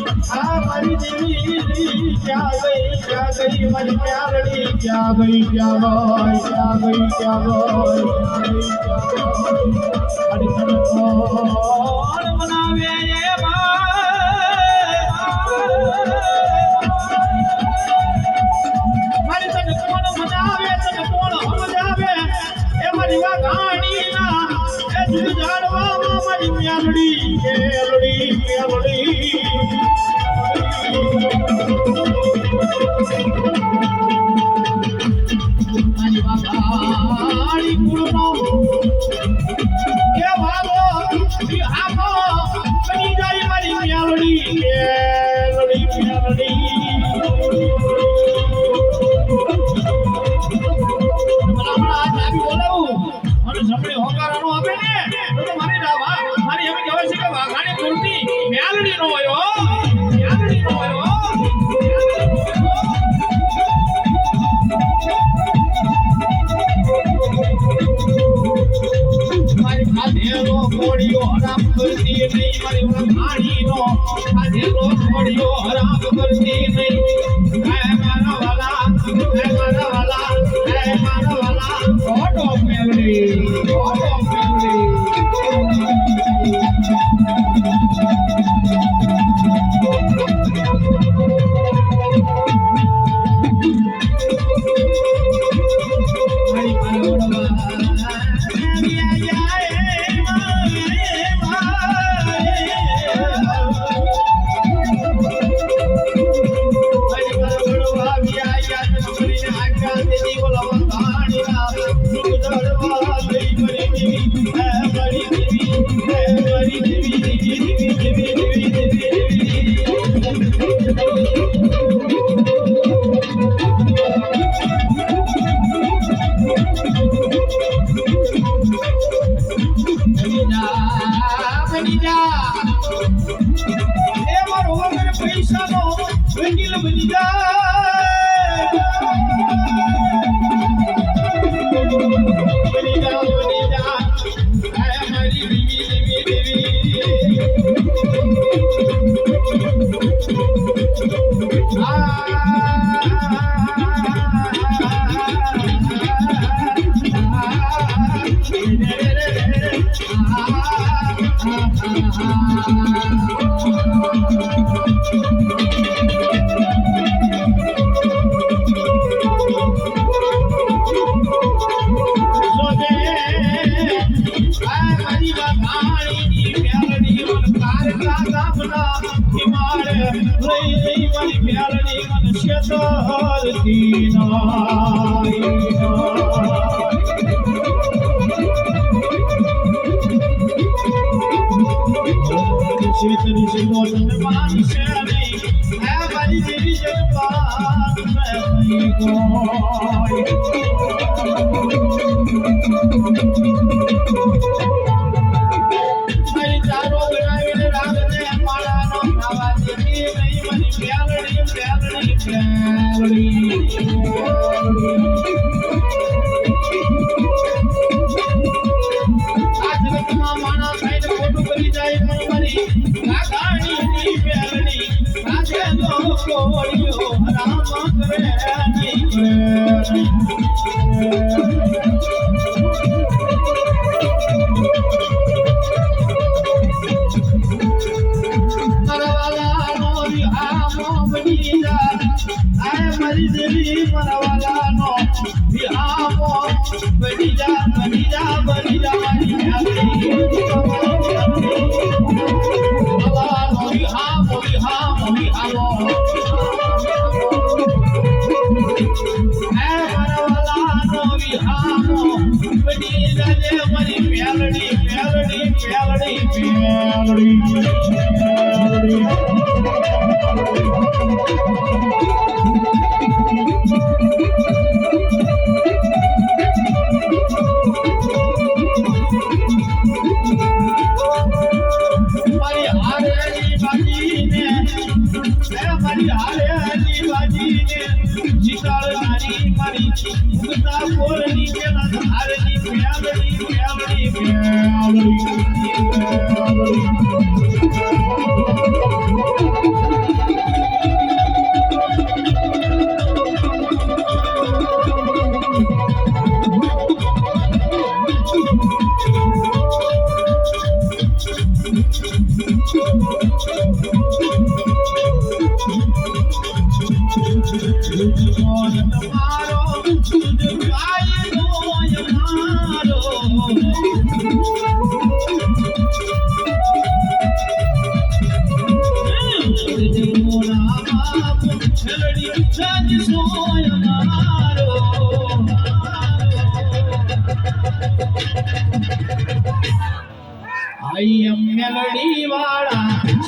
મારી દેવી ક્યાં ગઈ મારી પ્યારડી ક્યાં ગઈ અરે તને કોણ બનાવે એ મારી તને કોણ બનાવે તને કોણ સમજાવે એ મારી વાઘાણી ના એ જુદ જાણવામાં મારી પ્યારડી મારી વાઘાણી કુળનો એ ભાગો આખો બની જાય મારી પ્યારડી વાઘાણી કુળની મ્યાલડી નો હોય મારી ખાધેલો કોળીઓ હરામ કરતી નહીં મારી વાઘાણીનો ખાધેલો કોળીઓ હરામ કરતી નહીં મારા વાલા ઓટો ફેવરી પૈસાનો વકીલ બની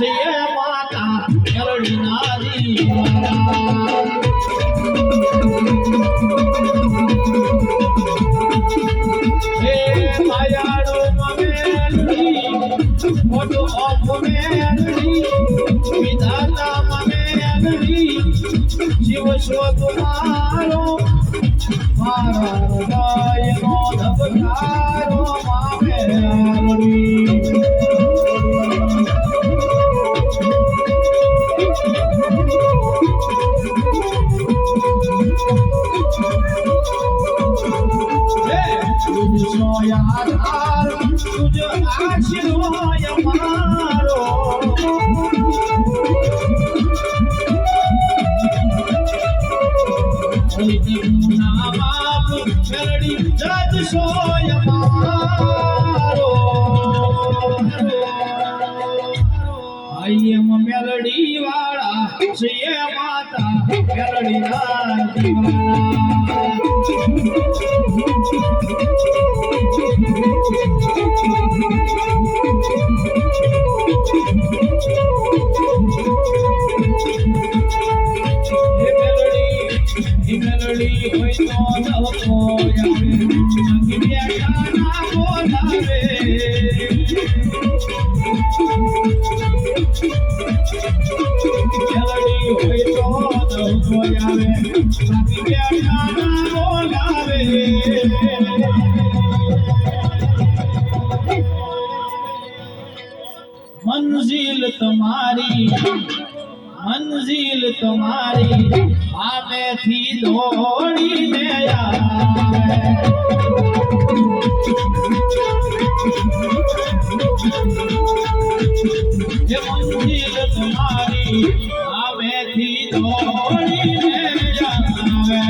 છે માતા મેલડીના દીવાના હે માયાડો મેલડી મોટો ઓફ મેલડી વિધાતા મેલડી શિવ શોધ મારો મારા હૃદયનો ધબકારો મેલડી तुझो यार तुझ आशीर्वाद मारो ना बाप मेलडी जज सोय मारो आई एम मेलडी वाला छे माता मेलडी ना दीवाना મેલડી હોય તો નવો આવે બાકી બેઠા ના બોલાવે મેલડી હોય તો નવો આવે બાકી બેઠા ના બોલાવે મંજિલ તમારી આમેથી દોડીને આવે જે મંજિલ તમારી આમેથી દોડીને આવે